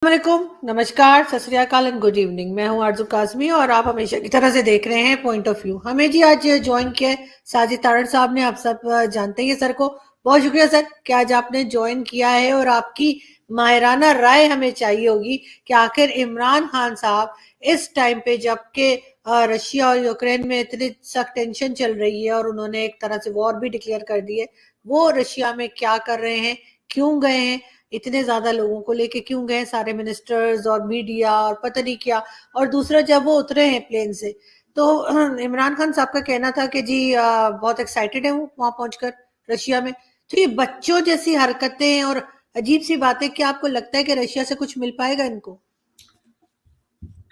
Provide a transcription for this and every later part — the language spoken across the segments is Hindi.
अस्सलामुअलैकुम, नमस्कार, सत श्री अकाल एंड गुड इवनिंग। मैं हूं आरजू काज़मी और आप हमेशा की तरह से देख रहे हैं पॉइंट ऑफ व्यू। हमें जी आज ज्वाइन किया है साजिद तारड़ साहब ने। आप सब जानते हैं सर को। बहुत शुक्रिया सर कि आज आपने ज्वाइन किया है और आपकी माहिराना राय हमें चाहिए होगी कि आखिर इमरान खान साहब इस टाइम पे जबकि रशिया और यूक्रेन में इतनी सख्त टेंशन चल रही है और उन्होंने एक तरह से वॉर भी डिक्लेयर कर दी है, वो रशिया में क्या कर रहे हैं, क्यों गए हैं, इतने ज्यादा लोगों को लेके क्यों गए, सारे मिनिस्टर्स और मीडिया और पता नहीं क्या। और दूसरा, जब वो उतरे हैं प्लेन से तो इमरान खान साहब का कहना था कि जी बहुत एक्साइटेड है वो वहां पहुंचकर रशिया में। तो ये बच्चों जैसी हरकतें और अजीब सी बातें, क्या आपको लगता है कि रशिया से कुछ मिल पाएगा इनको?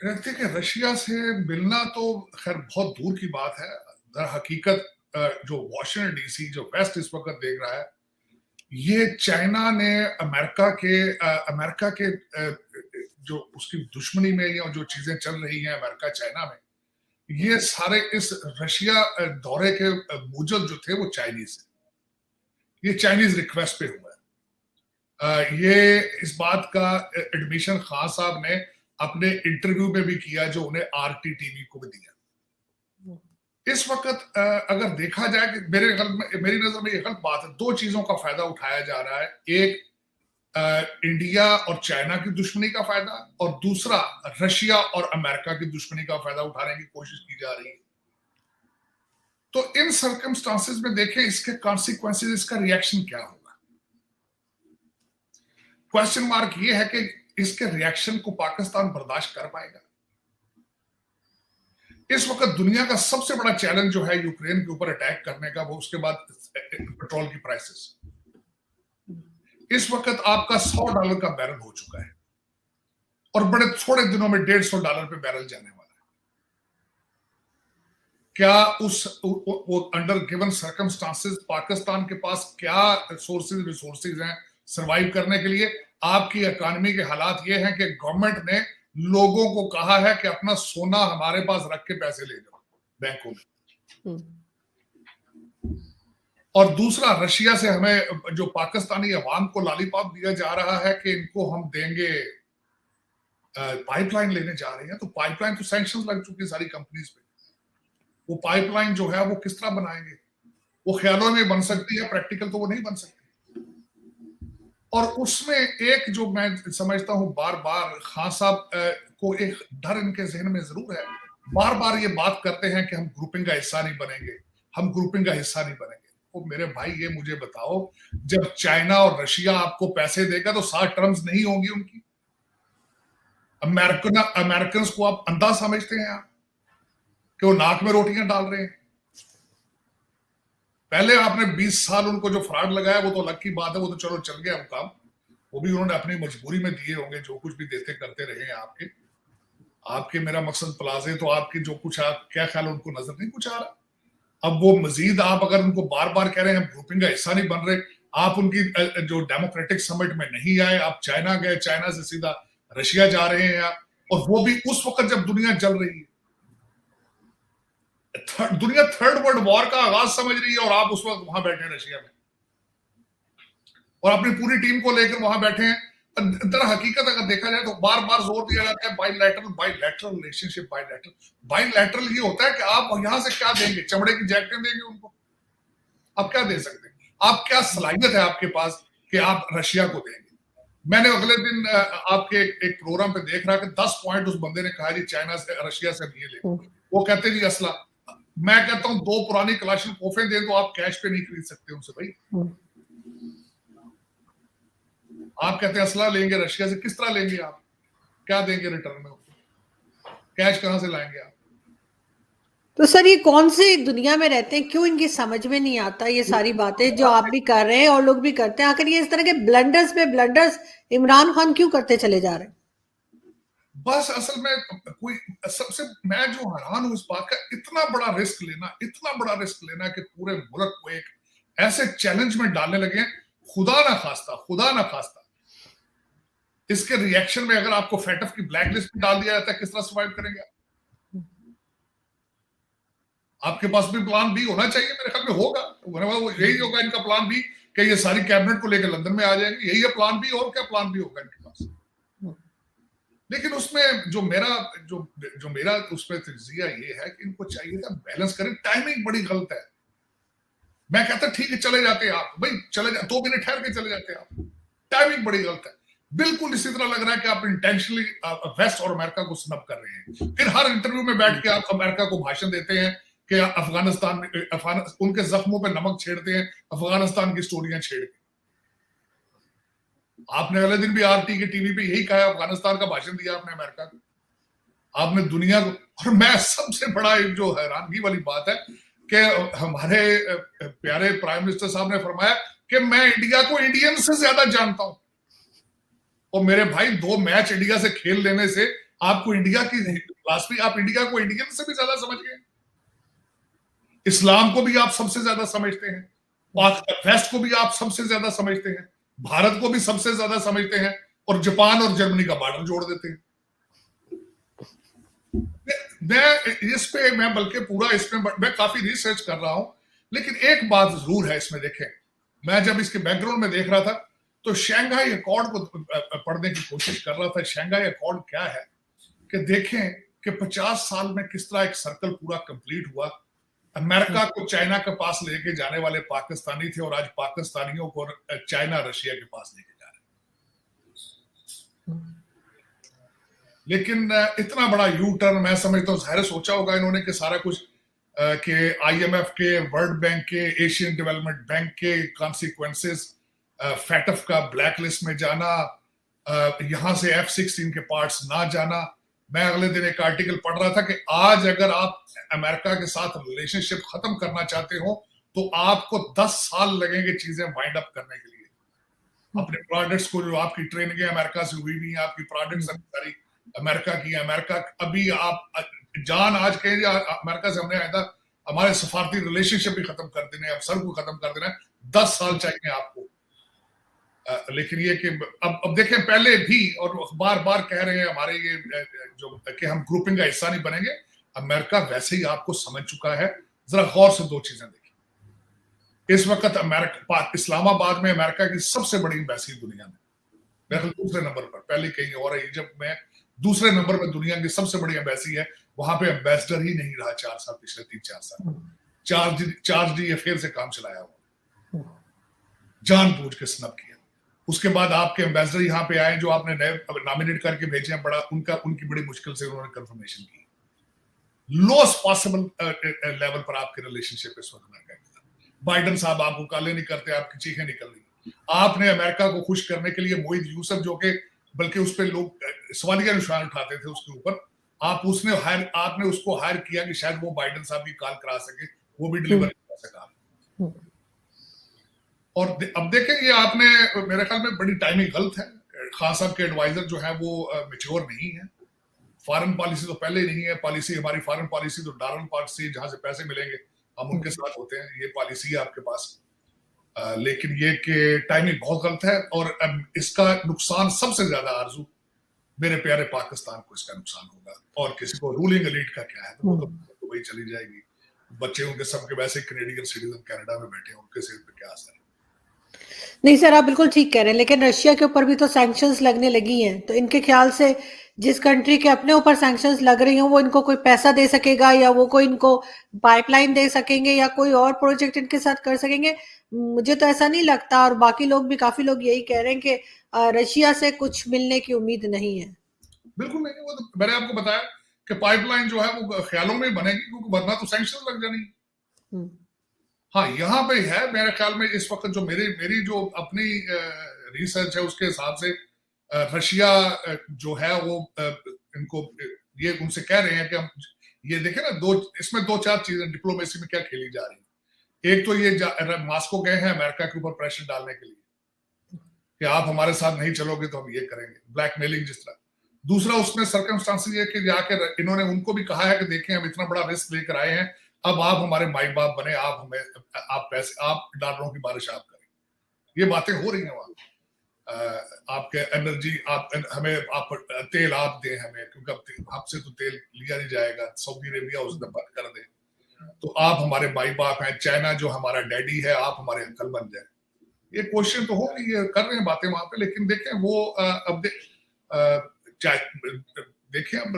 देखिए, रशिया से मिलना तो खैर बहुत दूर की बात है। दर हकीकत जो वॉशिंगटन डीसी, जो वेस्ट इस वक्त देख रहा है, ये चाइना ने अमेरिका के जो उसकी दुश्मनी में या जो चीजें चल रही हैं अमेरिका चाइना में, ये सारे इस रशिया दौरे के मूजब जो थे वो चाइनीज है। ये चाइनीज रिक्वेस्ट पे हुआ है। ये इस बात का एडमिशन खान साहब ने अपने इंटरव्यू में भी किया जो उन्हें आरटी टीवी को भी दिया। इस वक्त अगर देखा जाए कि मेरी नजर में ये गलत बात है। दो चीजों का फायदा उठाया जा रहा है। एक इंडिया और चाइना की दुश्मनी का फायदा, और दूसरा रशिया और अमेरिका की दुश्मनी का फायदा उठाने की कोशिश की जा रही है। तो इन सर्कमस्टांसेस में देखें इसके कॉन्सिक्वेंसेस, इसका रिएक्शन क्या होगा। क्वेश्चन मार्क ये है कि इसके रिएक्शन को पाकिस्तान बर्दाश्त कर पाएगा। इस वक्त दुनिया का सबसे बड़ा चैलेंज जो है यूक्रेन के ऊपर अटैक करने का, वो उसके बाद पेट्रोल की प्राइसेस। इस वक्त आपका $100 का बैरल हो चुका है और बड़े थोड़े दिनों में $150 पे बैरल जाने वाला है। क्या वो अंडर गिवन सर्कमस्टांसेस पाकिस्तान के पास क्या रिसोर्सेज हैं सरवाइव करने के लिए? आपकी इकोनॉमी के हालात ये हैं कि गवर्नमेंट ने लोगों को कहा है कि अपना सोना हमारे पास रख के पैसे ले जाओ बैंकों में। और दूसरा, रशिया से हमें जो पाकिस्तानी अवाम को लॉलीपॉप दिया जा रहा है कि इनको हम देंगे, पाइपलाइन लेने जा रहे हैं। तो पाइपलाइन तो सैंक्शंस लग चुकी है सारी कंपनीज पे। वो पाइपलाइन जो है वो किस तरह बनाएंगे? वो ख्यालों में बन सकती है, प्रैक्टिकल तो वो नहीं बन सकती। और उसमें एक जो मैं समझता हूं, बार बार खान साहब को एक डर इनके जहन में जरूर है। बार बार ये बात करते हैं कि हम ग्रुपिंग का हिस्सा नहीं बनेंगे, हम ग्रुपिंग का हिस्सा नहीं बनेंगे। तो मेरे भाई ये मुझे बताओ, जब चाइना और रशिया आपको पैसे देगा तो 7 टर्म्स नहीं होंगी उनकी? अमेरिकन को आप अंधा समझते हैं आप कि वो नाक में रोटियां डाल रहे हैं? पहले आपने 20 साल उनको जो फ्रॉड लगाया वो तो अलग की बात है, वो तो चलो चल गया वो काम। वो भी उन्होंने अपनी मजबूरी में दिए होंगे, जो कुछ भी देते करते रहे हैं आपके मेरा मकसद प्लाजे, तो आपकी जो कुछ आप क्या ख्याल उनको नजर नहीं कुछ आ रहा? अब वो मजीद आप अगर उनको बार बार कह रहे हैं हम ग्रुपिंग का हिस्सा नहीं बन रहे, आप उनकी जो डेमोक्रेटिक समिट में नहीं आए, आप चाइना गए, चाइना से सीधा रशिया जा रहे हैं आप, और वो भी उस वक्त जब दुनिया चल रही है, दुनिया थर्ड वर्ल्ड वॉर का आगाज समझ रही है, और आप उस वक्त वहां बैठे हैं रशिया में और अपनी पूरी टीम को लेकर वहां बैठे हैं। दर हकीकत अगर देखा जाए तो बार बार जोर दिया जाता है बाइलैटरल रिलेशनशिप। बाइलैटरल ये होता है कि आप यहां से क्या देंगे? चमड़े की जैकेटें देंगे उनको? आप क्या दे सकते हैं? आप क्या सलाहियत है आपके पास कि आप रशिया को देंगे? मैंने अगले दिन आपके एक प्रोग्राम पे देख रहा कि 10 पॉइंट उस बंदे ने कहा जी चाइना से रशिया से ये ले। वो कहते जी असला। मैं कहता हूं 2 पुरानी कलाशन कोफे दे तो आप कैश पे नहीं खरीद सकते उनसे भाई। आप कहते हैं असला लेंगे रशिया से, किस तरह लेंगे? आप क्या देंगे रिटर्न में? कैश कहां से लाएंगे आप? तो सर ये कौन सी दुनिया में रहते हैं, क्यों इनकी समझ में नहीं आता ये सारी बातें जो आप भी कर रहे हैं और लोग भी करते हैं? आखिर ये इस तरह के ब्लंडर्स पे ब्लंडर्स इमरान खान क्यों करते चले जा रहे हैं? बस असल में कोई सबसे मैं जो हैरान हूं इस बात का, इतना बड़ा रिस्क लेना कि पूरे मुल्क को एक ऐसे चैलेंज में डालने लगे। खुदा ना खास्ता इसके रिएक्शन में अगर आपको फेटफ की ब्लैक लिस्ट में डाल दिया जाता है, किस तरह सर्वाइव करेंगे आप? आपके पास भी प्लान बी होना चाहिए, मेरे ख्याल में होगा। यही होगा इनका प्लान बी कि ये सारी कैबिनेट को लेकर लंदन में आ जाएंगे। यही है प्लान बी, और क्या प्लान बी होगा इनके पास? लेकिन उसमें जो मेरा उसमें तजिया ये है कि इनको चाहिए था बैलेंस करें। टाइमिंग बड़ी गलत है। मैं कहता ठीक है चले जाते आप भाई, चले जा 2 मिनट ठहर के चले जाते आप। टाइमिंग बड़ी गलत है। बिल्कुल इसी तरह लग रहा है कि आप इंटेंशनली वेस्ट और अमेरिका को स्नब कर रहे हैं। फिर हर इंटरव्यू में बैठ के आप अमेरिका को भाषण देते हैं कि अफगानिस्तान में उनके जख्मों पे नमक छेड़ते हैं, अफगानिस्तान की स्टोरियां छेड़ के। आपने अगले दिन भी आरटी के टीवी पे यही कहा, अफगानिस्तान का भाषण दिया आपने अमेरिका को। आपने दुनिया को, और मैं सबसे बड़ा एक जो हैरानगी वाली बात है कि हमारे प्यारे प्राइम मिनिस्टर साहब ने फरमाया कि मैं इंडिया को इंडियन से ज्यादा जानता हूं। और मेरे भाई 2 मैच इंडिया से खेल लेने से आपको इंडिया की फिलॉसफी, आप इंडिया को इंडियन से भी ज्यादा समझ गए। इस्लाम को भी आप सबसे ज्यादा समझते हैं, वेस्ट को भी आप सबसे ज्यादा समझते हैं, भारत को भी सबसे ज्यादा समझते हैं, और जापान और जर्मनी का बॉर्डर जोड़ देते हैं। मैं बल्कि पूरा इसमें मैं काफी रिसर्च कर रहा हूं, लेकिन एक बात जरूर है इसमें। देखें, मैं जब इसके बैकग्राउंड में देख रहा था तो शंघाई अकॉर्ड को पढ़ने की कोशिश कर रहा था। शंघाई अकॉर्ड क्या है कि देखें कि 50 साल में किस तरह एक सर्कल पूरा कंप्लीट हुआ। अमेरिका को चाइना के पास लेके जाने वाले पाकिस्तानी थे, और आज पाकिस्तानियों को चाइना रशिया के पास लेके जा रहे हैं। लेकिन इतना बड़ा यू टर्न मैं समझता हूँ जाहिर सोचा होगा इन्होंने कि सारा कुछ के IMF के, वर्ल्ड बैंक के, एशियन डेवलपमेंट बैंक के कॉन्सिक्वेंसेस, फैटफ का ब्लैक लिस्ट में जाना, यहां से F-16 के पार्ट्स ना जाना। मैं अगले दिन एक आर्टिकल पढ़ रहा था कि आज अगर आप अमेरिका के साथ रिलेशनशिप खत्म करना चाहते हो तो आपको 10 साल लगेंगे चीजें वाइंड अप करने के लिए। अपने प्रोडक्ट्स को, जो आपकी ट्रेनिंग अमेरिका से हुई हुई है, आपकी प्रोडक्ट्स सारी अमेरिका की है। अमेरिका अभी आप जान आज कहें अमेरिका से हमने आया था, हमारे सफारती रिलेशनशिप भी खत्म कर देने, अब सब को खत्म कर देना है, 10 साल चाहिए आपको। लेकिन ये कि अब देखें, पहले भी और बार बार कह रहे हैं हमारे ये जो कि हम ग्रुपिंग का हिस्सा नहीं बनेंगे। अमेरिका वैसे ही आपको समझ चुका है। जरा गौर से 2 चीजें देखिए। इस वक्त अमेरिका, इस्लामाबाद में अमेरिका की सबसे बड़ी एम्बेसी दुनिया में, मेरे दूसरे नंबर पर, पहले कहीं और है इजिप्ट में, दूसरे नंबर पर दुनिया की सबसे बड़ी एम्बेसी है। वहां पे एम्बेसडर ही नहीं रहा 4 साल, पिछले 3-4 साल। चार्ज डी अफेयर से काम चलाया हुआ, जानबूझ के स्नब किया। उसके बाद आपके एम्बेसडर यहाँ पे आए जो आपने नए नॉमिनेट करके भेजे हैं, बड़ा उनकी बड़ी मुश्किल से उन्होंने कंफर्मेशन की। लोएस्ट पॉसिबल लेवल पर आपके रिलेशनशिप इस वक्त अमेरिका के साथ। बाइडन साहब आपको काले नहीं करते, आपकी चीखें निकल रही। आपने अमेरिका को खुश करने के लिए मोहित यूसुफ, जो कि बल्कि उस पर लोग सवालिया निशान उठाते थे उसके ऊपर, आपने उसको हायर किया कि शायद वो बाइडन साहब की कॉल करा सके, वो भी डिलीवर कर सका। और अब देखें, ये आपने मेरे ख्याल में बड़ी टाइमिंग गलत है। खान साहब के एडवाइजर जो है वो मैच्योर नहीं है। फॉरेन पॉलिसी तो पहले ही नहीं है। पॉलिसी, हमारी फॉरेन पॉलिसी तो डॉलर पॉलिसी, जहां से पैसे मिलेंगे हम उनके साथ होते हैं, ये पॉलिसी है आपके पास। लेकिन ये कि टाइमिंग बहुत गलत है, और इसका नुकसान सबसे ज्यादा आरजू मेरे प्यारे पाकिस्तान को इसका नुकसान होगा। और किसी को रूलिंग एलीट का क्या है, तो वो तो वही चली जाएगी। बच्चे उनके सबके वैसे कैनेडियन सिटीजन कनाडा में बैठे हैं, उनके सिर पे क्या असर है। नहीं सर, आप बिल्कुल ठीक कह रहे हैं, लेकिन रशिया के ऊपर भी तो सैंक्शंस लगने लगी हैं, तो इनके ख्याल से जिस कंट्री के अपने ऊपर सैंक्शंस लग रही हैं वो इनको कोई पैसा दे सकेगा, या वो कोई इनको पाइपलाइन दे सकेंगे, या कोई और प्रोजेक्ट इनके साथ कर सकेंगे? मुझे तो ऐसा नहीं लगता, और बाकी लोग भी, काफी लोग यही कह रहे हैं कि रशिया से कुछ मिलने की उम्मीद नहीं है। बिल्कुल नहीं। वो तो मैंने आपको बताया कि पाइपलाइन जो है वो ख्यालों में बनेगी, क्योंकि वरना तो सैंक्शन लग जानी। हाँ, यहाँ पे है मेरे ख्याल में इस वक्त जो मेरी जो अपनी रिसर्च है उसके हिसाब से रशिया जो है वो इनको ये उनसे कह रहे हैं कि हम ये देखें ना, इसमें 2-4 चीजें डिप्लोमेसी में क्या खेली जा रही है। एक तो ये मॉस्को गए हैं अमेरिका के ऊपर प्रेशर डालने के लिए कि आप हमारे साथ नहीं चलोगे तो हम ये करेंगे, ब्लैकमेलिंग जिस तरह। दूसरा उसमें सर्कमस्टांसेस ये कि जाकर इन्होंने उनको भी कहा है कि देखें हम इतना बड़ा रिस्क लेकर आए हैं, अब आप हमारे माई बाप बने, आप पैसे, आप डॉलरों की बारिश आप करें। ये बातें हो रही हैं वहां। आपके एनर्जी, आप तेल आप दें हमें, क्योंकि हमसे तो तेल लिया नहीं जाएगा, सऊदी अरेबिया उसने बंद कर दे, तो आप हमारे माई बाप हैं। चाइना जो हमारा डैडी है, आप हमारे अंकल बन जाए। ये क्वेश्चन तो होगी, ये कर रहे हैं बातें वहां पे। लेकिन देखें वो देखिए अब